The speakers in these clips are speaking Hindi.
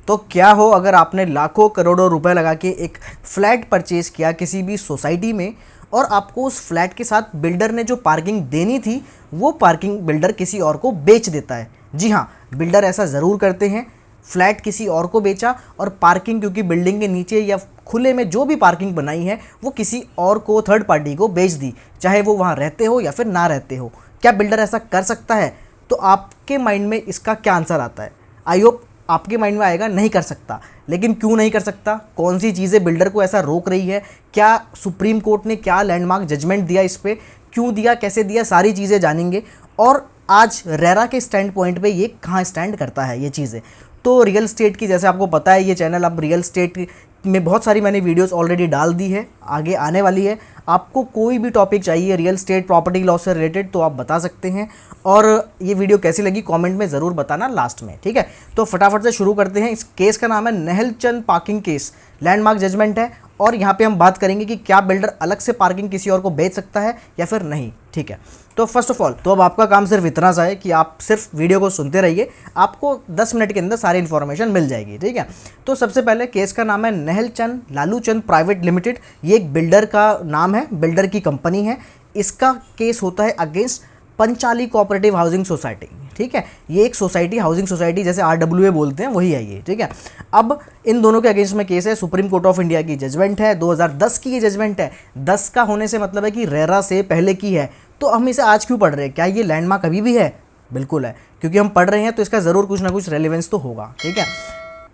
तो क्या हो अगर आपने लाखों करोड़ों रुपए लगा के एक फ्लैट परचेज़ किया किसी भी सोसाइटी में, और आपको उस फ्लैट के साथ बिल्डर ने जो पार्किंग देनी थी वो पार्किंग बिल्डर किसी और को बेच देता है। जी हाँ, बिल्डर ऐसा ज़रूर करते हैं। फ्लैट किसी और को बेचा और पार्किंग, क्योंकि बिल्डिंग के नीचे या खुले में जो भी पार्किंग बनाई है वो किसी और को, थर्ड पार्टी को बेच दी, चाहे वो वहाँ रहते हो या फिर ना रहते हो। क्या बिल्डर ऐसा कर सकता है? तो आपके माइंड में इसका क्या आंसर आता है? आई होप आपके माइंड में आएगा नहीं कर सकता। लेकिन क्यों नहीं कर सकता? कौन सी चीज़ें बिल्डर को ऐसा रोक रही है? क्या सुप्रीम कोर्ट ने क्या लैंडमार्क जजमेंट दिया इस पर, क्यों दिया, कैसे दिया, सारी चीज़ें जानेंगे। और आज रेरा के स्टैंड पॉइंट पे ये कहाँ स्टैंड करता है ये चीज़ें। तो रियल स्टेट की, जैसे आपको पता है ये चैनल अब रियल स्टेट में बहुत सारी मैंने वीडियोस ऑलरेडी डाल दी है, आगे आने वाली है। आपको कोई भी टॉपिक चाहिए रियल स्टेट प्रॉपर्टी लॉ से रिलेटेड तो आप बता सकते हैं। और ये वीडियो कैसी लगी कमेंट में ज़रूर बताना लास्ट में, ठीक है। तो फटाफट से शुरू करते हैं। इस केस का नाम है नेहलचंद पार्किंग केस, लैंडमार्क जजमेंट है। और यहाँ पे हम बात करेंगे कि क्या बिल्डर अलग से पार्किंग किसी और को बेच सकता है या फिर नहीं, ठीक है। तो फर्स्ट ऑफ ऑल तो अब आपका काम सिर्फ इतना सा है कि आप सिर्फ वीडियो को सुनते रहिए, आपको 10 मिनट के अंदर सारी इन्फॉर्मेशन मिल जाएगी, ठीक है। तो सबसे पहले केस का नाम है नेहलचंद लालूचंद प्राइवेट लिमिटेड। ये एक बिल्डर का नाम है, बिल्डर की कंपनी है। इसका केस होता है against Panchali cooperative housing society, ठीक है। ये एक सोसाइटी, हाउसिंग सोसाइटी, जैसे RWA बोलते हैं वही है ये, ठीक है। अब इन दोनों के अगेंस्ट में केस है। सुप्रीम कोर्ट ऑफ इंडिया की जजमेंट है, 2010 की ये जजमेंट है। 10 का होने से मतलब है कि रेरा से पहले की है। तो हम इसे आज क्यों पढ़ रहे हैं? क्या ये लैंडमार्क अभी भी है? बिल्कुल है, क्योंकि हम पढ़ रहे हैं तो इसका ज़रूर कुछ ना कुछ रेलिवेंस तो होगा, ठीक है।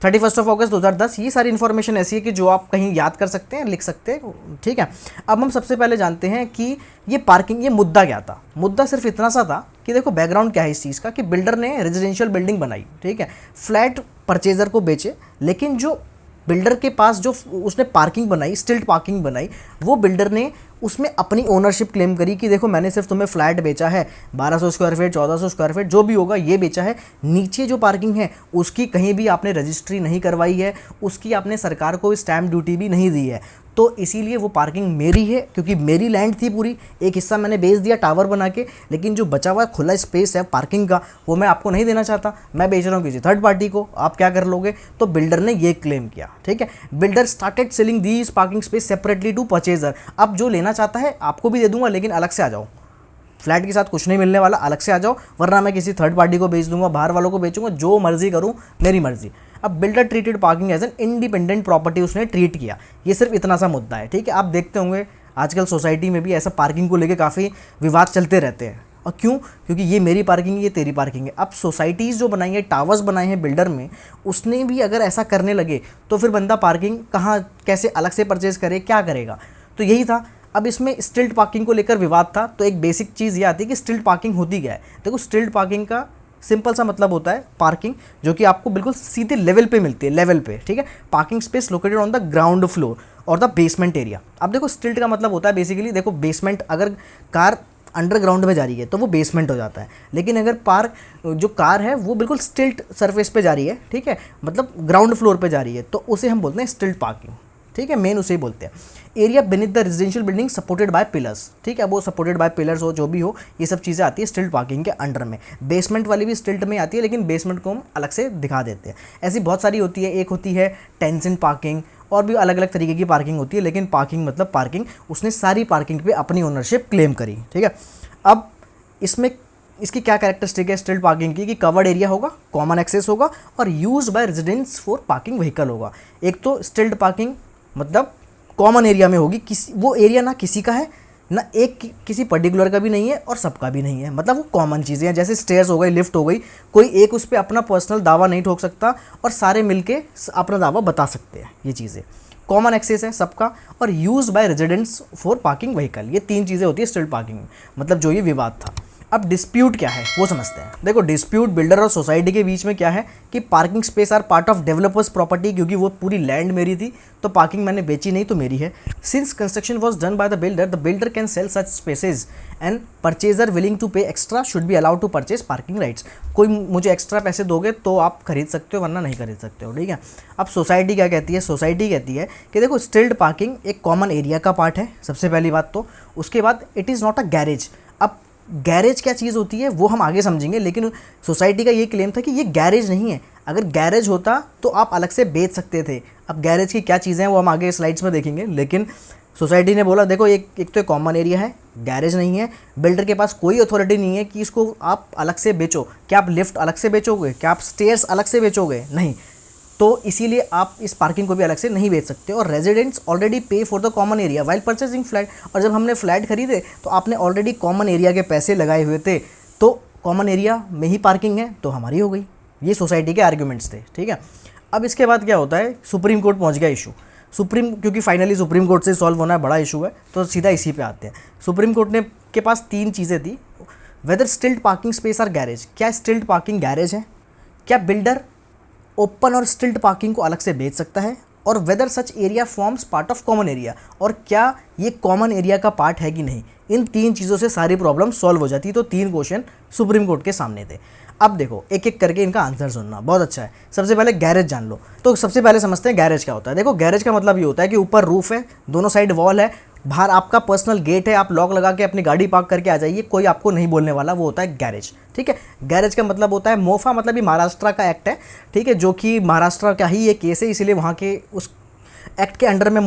31 अगस्त 2010, ये सारी इन्फॉर्मेशन ऐसी है कि जो आप कहीं याद कर सकते हैं, लिख सकते हैं, ठीक है। अब हम सबसे पहले जानते हैं कि ये पार्किंग, ये मुद्दा क्या था। मुद्दा सिर्फ इतना सा था कि देखो बैकग्राउंड क्या है इस चीज़ का, कि बिल्डर ने रेजिडेंशियल बिल्डिंग बनाई, ठीक है, फ्लैट परचेजर को बेचे, लेकिन जो बिल्डर के पास जो उसने पार्किंग बनाई, स्टिल्ट पार्किंग बनाई, वो बिल्डर ने उसमें अपनी ओनरशिप क्लेम करी कि देखो मैंने सिर्फ तुम्हें फ्लैट बेचा है, 1200 स्क्वायर फीट, 1400 स्क्वायर फीट, जो भी होगा ये बेचा है। नीचे जो पार्किंग है उसकी कहीं भी आपने रजिस्ट्री नहीं करवाई है, उसकी आपने सरकार को स्टैम्प ड्यूटी भी नहीं दी है। तो इसीलिए वो पार्किंग मेरी है, क्योंकि मेरी लैंड थी पूरी। एक हिस्सा मैंने बेच दिया टावर बना के, लेकिन जो बचा हुआ खुला स्पेस है पार्किंग का, वो मैं आपको नहीं देना चाहता, मैं बेच रहा हूँ किसी थर्ड पार्टी को। आप क्या कर लोगे? तो बिल्डर ने ये क्लेम किया, ठीक है। Builder started selling these parking space separately to purchaser. अब जो लेना चाहता है आपको भी दे दूंगा, लेकिन अलग से आ जाओ, फ्लैट के साथ कुछ नहीं मिलने वाला, अलग से आ जाओ, वरना मैं किसी थर्ड पार्टी को बेच दूंगा, बाहर वालों को बेचूंगा, जो मर्जी करूँ, मेरी मर्जी। अब builder treated parking as an independent property उसने ट्रीट किया। ये सिर्फ इतना सा मुद्दा है, ठीक है। आप देखते होंगे आजकल सोसाइटी में भी ऐसा पार्किंग को लेकर काफ़ी विवाद चलते रहते हैं। और क्यों? क्योंकि ये मेरी पार्किंग है, ये तेरी पार्किंग है। अब सोसाइटीज़ जो बनाई है, टावर्स बनाए हैं बिल्डर में, उसने भी अगर ऐसा करने लगे तो फिर बंदा पार्किंग कहाँ, कैसे अलग से परचेज करे, क्या करेगा? तो यही था। अब इसमें स्टिल्ट पार्किंग को लेकर विवाद था। तो एक बेसिक चीज़ ये आती है कि स्टिल्ट पार्किंग होती क्या है। देखो, स्टिल्ट पार्किंग का सिंपल सा मतलब होता है पार्किंग जो कि आपको बिल्कुल सीधे लेवल पे मिलती है, लेवल पे, ठीक है। Parking space located on the ground floor और द बेसमेंट एरिया। अब देखो, स्टिल्ट का मतलब होता है बेसिकली, देखो बेसमेंट, अगर कार अंडरग्राउंड में जा रही है तो वो बेसमेंट हो जाता है, लेकिन अगर जो कार है वो बिल्कुल स्टिल्ट सरफेस पे जा रही है, ठीक है, मतलब ग्राउंड फ्लोर पे जा रही है, तो उसे हम बोलते हैं स्टिल्ट पार्किंग, ठीक है। मेन उसे ही बोलते हैं। Area beneath the residential building supported by pillars, ठीक है। वो सपोर्टेड बाय पिलर्स हो, जो भी हो, ये सब चीज़ें आती है स्टिल्ट पार्किंग के अंडर में। बेसमेंट वाली भी स्टिल्ट में आती है, लेकिन बेसमेंट को हम अलग से दिखा देते हैं। ऐसी बहुत सारी होती है। एक होती है टेंसेंट पार्किंग, और भी अलग अलग तरीके की पार्किंग होती है, लेकिन पार्किंग मतलब पार्किंग, उसने सारी पार्किंग पे अपनी ओनरशिप क्लेम करी, ठीक है। अब इसमें इसकी क्या कैरेक्टरिस्टिक है स्टिल्ट पार्किंग की, कि कवर्ड एरिया होगा, कॉमन एक्सेस होगा, और use by residents for parking vehicle होगा। एक तो स्टिल्ट पार्किंग मतलब कॉमन एरिया में होगी, किसी वो एरिया ना किसी का है, ना किसी पर्टिकुलर का भी नहीं है और सबका भी नहीं है, मतलब वो कॉमन चीज़ें हैं। जैसे स्टेयर्स हो गई, लिफ्ट हो गई, कोई एक उस पर अपना पर्सनल दावा नहीं ठोक सकता और सारे मिलके अपना दावा बता सकते हैं। ये चीज़ें कॉमन एक्सेस है सबका, और use by residents for parking vehicle. ये 3 चीज़ें होती है स्टिल्ट पार्किंग में, मतलब जो ये विवाद था। अब डिस्प्यूट क्या है वो समझते हैं। देखो, डिस्प्यूट बिल्डर और सोसाइटी के बीच में क्या है कि parking space are part of developers property, क्योंकि वो पूरी लैंड मेरी थी तो पार्किंग मैंने बेची नहीं तो मेरी है। Since construction was done by the builder can sell such spaces and purchaser willing to pay extra should be allowed to purchase parking rights. कोई मुझे एक्स्ट्रा पैसे दोगे तो आप खरीद सकते हो, वरना नहीं खरीद सकते हो, ठीक है। अब सोसाइटी क्या कहती है? सोसाइटी कहती है कि देखो, स्टिल्ट पार्किंग एक कॉमन एरिया का पार्ट है, सबसे पहली बात तो। उसके बाद it is not a garage. अब गैरेज क्या चीज़ होती है वो हम आगे समझेंगे, लेकिन सोसाइटी का ये क्लेम था कि ये गैरेज नहीं है। अगर गैरेज होता तो आप अलग से बेच सकते थे। अब गैरेज की क्या चीज़ें हैं वो हम आगे स्लाइड्स में देखेंगे, लेकिन सोसाइटी ने बोला देखो एक तो कॉमन एरिया है, गैरेज नहीं है, बिल्डर के पास कोई अथॉरिटी नहीं है कि इसको आप अलग से बेचो। क्या आप लिफ्ट अलग से बेचोगे? क्या आप स्टेयर्स अलग से बेचोगे? नहीं। तो इसीलिए आप इस पार्किंग को भी अलग से नहीं बेच सकते। और रेजिडेंट्स ऑलरेडी पे for the common area while purchasing flat, और जब हमने फ्लैट खरीदे तो आपने ऑलरेडी कॉमन एरिया के पैसे लगाए हुए थे, तो कॉमन एरिया में ही पार्किंग है तो हमारी हो गई। ये सोसाइटी के आर्ग्यूमेंट्स थे, ठीक है। अब इसके बाद क्या होता है, सुप्रीम कोर्ट पहुंच गया इशू। क्योंकि फाइनली सुप्रीम कोर्ट से सॉल्व होना है, बड़ा इशू है, तो सीधा इसी पे आते हैं। सुप्रीम कोर्ट ने के पास 3 चीज़ें थी। वेदर स्टिल्ट पार्किंग स्पेस आर गैरेज, क्या स्टिल्ट पार्किंग गैरेज है? क्या बिल्डर ओपन और स्टिल्ट पार्किंग को अलग से बेच सकता है? और whether such area forms part of common area, और क्या ये कॉमन एरिया का पार्ट है कि नहीं। इन 3 चीज़ों से सारी प्रॉब्लम सॉल्व हो जाती। तो 3 क्वेश्चन सुप्रीम कोर्ट के सामने थे। अब देखो एक एक करके इनका आंसर सुनना, बहुत अच्छा है। सबसे पहले गैरेज जान लो। तो सबसे पहले समझते हैं गैरेज क्या होता है। देखो गैरेज का मतलब ये होता है कि ऊपर रूफ है, दोनों साइड वॉल है, बाहर आपका पर्सनल गेट है, आप लॉक लगा के अपनी गाड़ी पार्क करके आ जाइए, कोई आपको नहीं बोलने वाला, वो होता है गैरेज, ठीक है। गैरेज का मतलब होता है मोफा, मतलब ये महाराष्ट्र का एक्ट है, ठीक है, जो कि महाराष्ट्र का ही ये केस है, इसीलिए वहाँ के उस एक्ट के अंडर में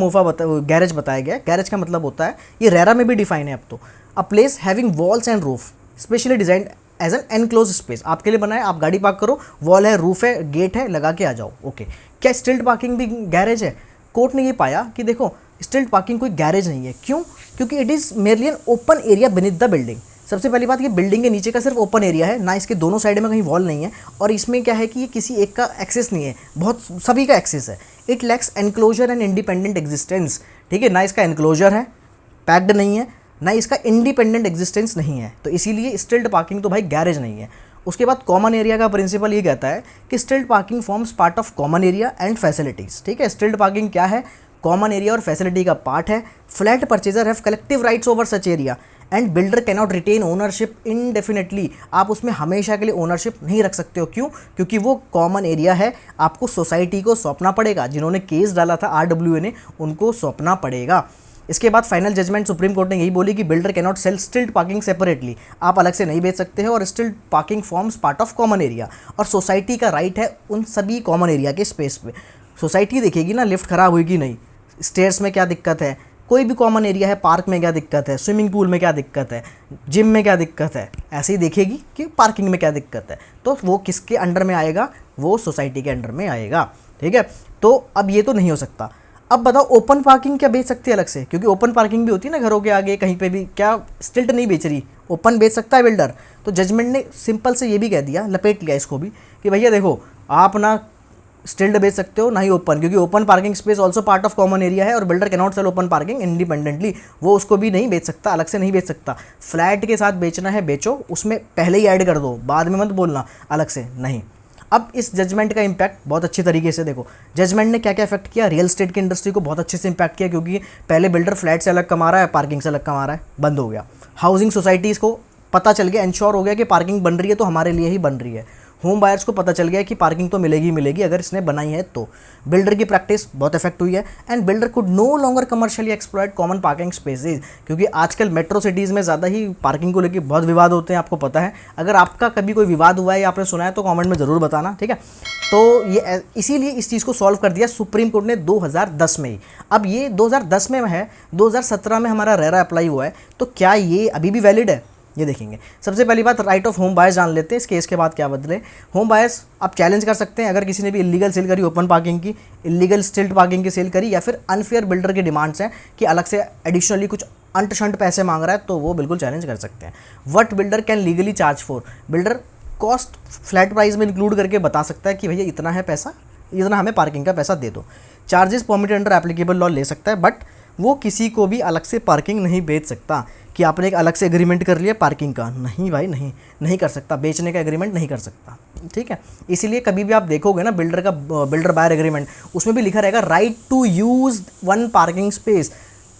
गैरेज बताया गया। गैरेज का मतलब होता है, ये रेरा में भी डिफाइन है अब तो, a place having walls and roof specially designed as an enclose space. आपके लिए बना है, आप गाड़ी पार्क करो, वॉल है, रूफ है, गेट है, लगा के आ जाओ, ओके। क्या स्टिल्ट पार्किंग भी गैरेज है? कोर्ट ने ये पाया कि देखो स्टिल्ट पार्किंग कोई गैरेज नहीं है। क्यों? क्योंकि it is merely an open area beneath the building. सबसे पहली बात, ये बिल्डिंग के नीचे का सिर्फ ओपन एरिया है, ना इसके दोनों साइड में कहीं वॉल नहीं है, और इसमें क्या है कि ये किसी एक का एक्सेस नहीं है, बहुत सभी का एक्सेस है। It lacks enclosure and independent existence, ठीक है, ना इसका एनक्लोजर है, पैक्ड नहीं है, ना इसका इंडिपेंडेंट एग्जिस्टेंस नहीं है, तो इसीलिए स्टिल्ट पार्किंग तो भाई गैरेज नहीं है। उसके बाद कॉमन एरिया का प्रिंसिपल ये कहता है कि stilt parking forms part of common area and facilities, ठीक है। स्टिल्ट पार्किंग क्या है? कॉमन एरिया और फैसिलिटी का पार्ट है। Flat purchaser have collective rights over such area and builder can not retain ownership indefinitely. आप उसमें हमेशा के लिए ओनरशिप नहीं रख सकते हो। क्यों? क्योंकि वो कॉमन एरिया है, आपको सोसाइटी को सौंपना पड़ेगा। जिन्होंने केस डाला था RWA ने, उनको सौंपना पड़ेगा। इसके बाद फाइनल जजमेंट सुप्रीम कोर्ट ने यही बोली कि builder can not sell stilt parking separately, आप अलग से नहीं बेच सकते हो, और stilt parking forms part of common area, और सोसाइटी का राइट है उन सभी कॉमन एरिया के स्पेस पे। सोसाइटी देखेगी ना लिफ्ट खराब हुई कि नहीं, स्टेयर्स में क्या दिक्कत है, कोई भी कॉमन एरिया है, पार्क में क्या दिक्कत है, स्विमिंग पूल में क्या दिक्कत है, जिम में क्या दिक्कत है, ऐसे ही देखेगी कि पार्किंग में क्या दिक्कत है। तो वो किसके अंडर में आएगा? वो सोसाइटी के अंडर में आएगा, ठीक है। तो अब ये तो नहीं हो सकता। अब बताओ ओपन पार्किंग क्या बेच सकती है अलग से? क्योंकि ओपन पार्किंग भी होती है ना घरों के आगे कहीं पे भी, क्या स्टिल्ट नहीं बेच रही, ओपन बेच सकता है बिल्डर? तो जजमेंट ने सिंपल से ये भी कह दिया, लपेट लिया इसको भी, कि भैया देखो आप ना स्टिल्ट बेच सकते हो ना ही ओपन, क्योंकि open parking space also part of common area है, और builder can not sell open parking independently, वो उसको भी नहीं बेच सकता, अलग से नहीं बेच सकता। फ्लैट के साथ बेचना है बेचो, उसमें पहले ही ऐड कर दो, बाद में मत बोलना अलग से नहीं। अब इस जजमेंट का इम्पैक्ट बहुत अच्छी तरीके से देखो, जजमेंट ने क्या क्या इफेक्ट किया, रियल एस्टेट की इंडस्ट्री को बहुत अच्छे से इम्पैक्ट किया, क्योंकि पहले बिल्डर फ्लैट से अलग कमा रहा है, पार्किंग से अलग कमा रहा है, बंद हो गया। हाउसिंग सोसाइटीज़ को पता चल गया, इंश्योर हो गया कि पार्किंग बन रही है तो हमारे लिए ही बन रही है। होम बायर्स को पता चल गया कि पार्किंग तो मिलेगी मिलेगी अगर इसने बनाई है तो। बिल्डर की प्रैक्टिस बहुत इफेक्ट हुई है, and builder could no longer commercially exploit common parking spaces, क्योंकि आजकल मेट्रो सिटीज़ में ज़्यादा ही पार्किंग को लेकर बहुत विवाद होते हैं, आपको पता है। अगर आपका कभी कोई विवाद हुआ है या आपने सुना है तो कॉमेंट में ज़रूर बताना, ठीक है। तो ये इसीलिए इस चीज़ को सॉल्व कर दिया सुप्रीम कोर्ट ने 2010 में ही। अब ये 2010 में है, 2017 में हमारा रेरा अप्लाई हुआ है, तो क्या ये अभी भी वैलिड है? ये देखेंगे। सबसे पहली बात राइट ऑफ होम बायर्स जान लेते हैं, इस केस के बाद क्या बदले। होम बायर्स आप चैलेंज कर सकते हैं अगर किसी ने भी इलीगल सेल करी ओपन पार्किंग की, इलीगल स्टिल्ट पार्किंग की सेल करी, या फिर अनफेयर बिल्डर की डिमांड्स हैं कि अलग से एडिशनली कुछ अंट शंट पैसे मांग रहा है, तो वो बिल्कुल चैलेंज कर सकते हैं। What builder can legally charge for, builder cost flat price में इंक्लूड करके बता सकता है कि भैया इतना है पैसा, इतना हमें पार्किंग का पैसा दे दो। Charges permitted under applicable law ले सकता है, बट वो किसी को भी अलग से पार्किंग नहीं बेच सकता कि आपने एक अलग से एग्रीमेंट कर लिया पार्किंग का, नहीं भाई नहीं कर सकता, बेचने का एग्रीमेंट नहीं कर सकता, ठीक है। इसीलिए कभी भी आप देखोगे ना बिल्डर बायर एग्रीमेंट, उसमें भी लिखा रहेगा right to use one parking space,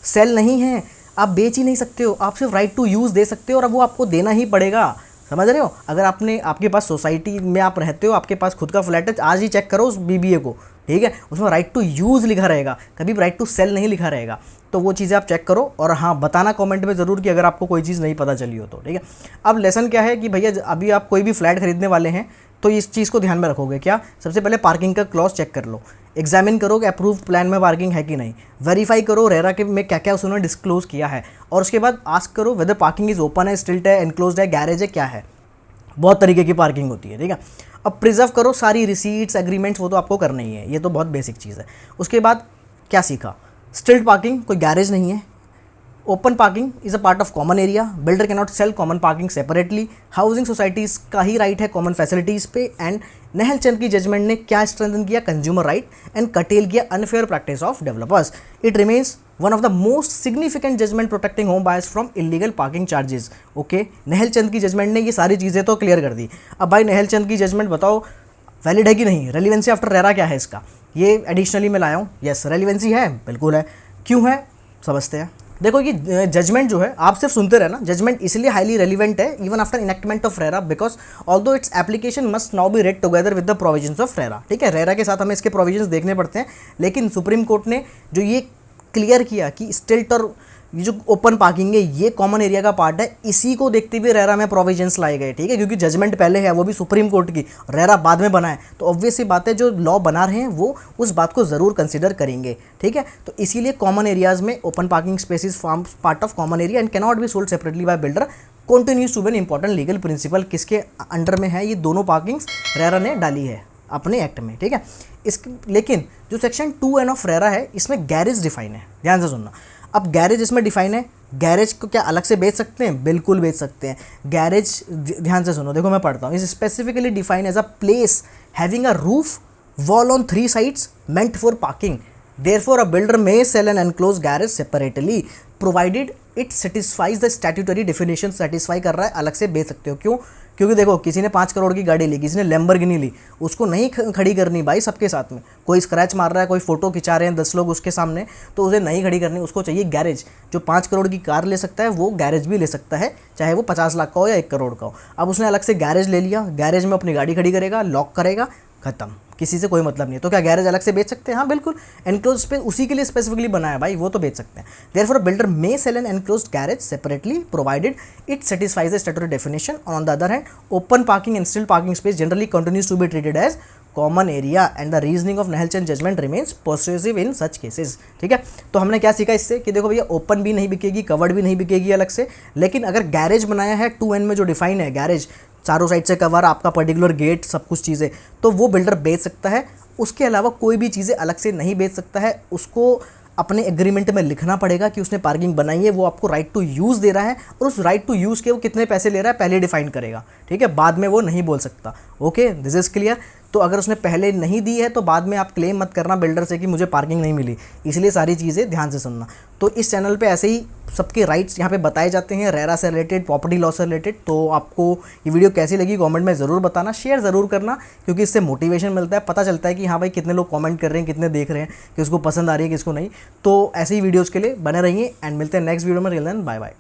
sale नहीं है, आप बेच ही नहीं सकते हो, आप सिर्फ राइट टू यूज़ दे सकते हो, और अब वो आपको देना ही पड़ेगा, समझ रहे हो। अगर आपके पास सोसाइटी में आप रहते हो, आपके पास खुद का फ्लैट है, आज ही चेक करो उस BBA को, ठीक है, उसमें राइट टू यूज़ लिखा रहेगा, कभी राइट टू सेल नहीं लिखा रहेगा। तो वो चीज़ें आप चेक करो, और हाँ बताना कमेंट में ज़रूर कि अगर आपको कोई चीज़ नहीं पता चली हो तो, ठीक है। अब लेसन क्या है कि भैया अभी आप कोई भी फ्लैट खरीदने वाले हैं तो इस चीज़ को ध्यान में रखोगे क्या, सबसे पहले पार्किंग का क्लॉज चेक कर लो, एग्जामिन करो कि अप्रूव प्लान में पार्किंग है कि नहीं, वेरीफाई करो रेरा के में क्या क्या उन्होंने डिस्क्लोज किया है, और उसके बाद आस्क करो वेदर पार्किंग इज ओपन है, स्टिल्ट है, एनक्लोज्ड है, गैरेज है, क्या है। बहुत तरीके की पार्किंग होती है, ठीक है। अब प्रिजर्व करो सारी रिसीट्स एग्रीमेंट्स, वो तो आपको करना ही है, ये तो बहुत बेसिक चीज़ है। उसके बाद क्या सीखा, स्टिल्ट पार्किंग, कोई गैरेज नहीं है। Open parking is a part of common area, builder can not sell common parking separately, housing societies का ही राइट है कॉमन फैसिलिटीज़ पे। एंड नेहल चंद की जजमेंट ने क्या स्ट्रेंथन किया, कंज्यूमर राइट, एंड कटेल किया unfair practice of developers. It remains one of the most significant judgement protecting home buyers from illegal parking charges. Okay, Nehal Chand की जजमेंट ने ये सारी चीज़ें तो क्लियर कर दी। अब भाई नेहल चंद की जजमेंट बताओ वैलिड है कि नहीं, रेलिवेंसी आफ्टर रेरा क्या है इसका, ये एडिशनली मैं लाया हूँ। यस, रेलिवेंसी है, बिल्कुल है। क्यों है समझते हैं। देखो ये जजमेंट जो है आप सिर्फ सुनते रहना, जजमेंट इसलिए हाईली रेलिवेंट है even after enactment of RERA because although its application must now be read together with the provisions of RERA. ठीक है, रेरा के साथ हमें इसके प्रोविजंस देखने पड़ते हैं, लेकिन सुप्रीम कोर्ट ने जो ये क्लियर किया कि स्टिल्ट और ये जो ओपन पार्किंग है ये कॉमन एरिया का पार्ट है, इसी को देखते हुए रेरा में प्रोविजंस लाए गए। ठीक है, क्योंकि जजमेंट पहले है, वो भी सुप्रीम कोर्ट की, रेरा बाद में बना है, तो ऑब्वियस सी बात है जो लॉ बना रहे हैं वो उस बात को ज़रूर कंसिडर करेंगे। ठीक है, तो इसीलिए कॉमन एरियाज में open parking spaces forms part of common area and can not be sold separately by builder continues to be an important legal principle. किसके अंडर में है, ये दोनों पार्किंग्स रेरा ने डाली है अपने एक्ट में। ठीक है, लेकिन जो सेक्शन 2N ऑफ रेरा है इसमें गैरेज डिफाइन है, ध्यान से सुनना। अब गैरेज इसमें डिफाइन है, गैरेज को क्या अलग से बेच सकते हैं, बिल्कुल बेच सकते हैं। गैरेज ध्यान से सुनो, देखो मैं पढ़ता हूँ, is specifically define as a place having a roof wall on 3 sides meant for parking. Therefore, a builder may sell an enclosed garage separately provided it satisfies the statutory definition. satisfy कर रहा है, अलग से बेच सकते हो। क्यों? क्योंकि देखो किसी ने 5 करोड़ की गाड़ी ली, किसी ने लैम्बोर्गिनी ली, उसको नहीं खड़ी करनी भाई सबके साथ में। कोई स्क्रैच मार रहा है, कोई फोटो खिंचा रहे हैं 10 लोग उसके सामने, तो उसे नहीं खड़ी करनी, उसको चाहिए गैरेज। जो 5 करोड़ की कार ले सकता है वो गैरेज भी ले सकता है, चाहे वो 50 लाख का हो या 1 करोड़ का हो। अब उसने अलग से गैरेज ले लिया, गैरेज में अपनी गाड़ी खड़ी करेगा, लॉक करेगा, खत्म, किसी से कोई मतलब नहीं है। तो क्या गैरेज अलग से बेच सकते हैं? हाँ बिल्कुल, एनक्लोज स्पेस उसी के लिए स्पेसिफिकली बनाया है भाई, वो तो बेच सकते हैं। Therefore builder may sell an enclosed garage separately provided it satisfies the statutory definition. On the other hand open parking and still parking space generally continues to be treated as common area and the reasoning of Nehal Chand judgement remains persuasive in such cases. ठीक है, तो हमने क्या सीखा इससे कि देखो भैया ओपन भी नहीं बिकेगी, कवर्ड भी नहीं बिकेगी अलग से, लेकिन अगर गैरेज बनाया है 2N में जो डिफाइन है गैरेज, चारों साइड से कवर, आपका पर्टिकुलर गेट, सब कुछ चीज़ें, तो वो बिल्डर बेच सकता है। उसके अलावा कोई भी चीज़ें अलग से नहीं बेच सकता है। उसको अपने एग्रीमेंट में लिखना पड़ेगा कि उसने पार्किंग बनाई है, वो आपको राइट टू यूज़ दे रहा है, और उस राइट टू यूज़ के वो कितने पैसे ले रहा है पहले डिफाइन करेगा। ठीक है, बाद में वो नहीं बोल सकता। Okay, this is clear. तो अगर उसने पहले नहीं दी है तो बाद में आप क्लेम मत करना बिल्डर से कि मुझे पार्किंग नहीं मिली। इसलिए सारी चीज़ें ध्यान से सुनना। तो इस चैनल पे ऐसे ही सबके राइट्स यहाँ पे बताए जाते हैं, रेरा से रिलेटेड, प्रॉपर्टी लॉ से रिलेटेड। तो आपको ये वीडियो कैसी लगी कमेंट में ज़रूर बताना, शेयर ज़रूर करना, क्योंकि इससे मोटिवेशन मिलता है, पता चलता है कि हाँ भाई कितने लोग कमेंट कर रहे हैं, कितने देख रहे हैं, किसको पसंद आ रही है किसको नहीं। तो ऐसे ही वीडियोज़ के लिए बने रहिए एंड मिलते हैं नेक्स्ट वीडियो में। Till then bye bye.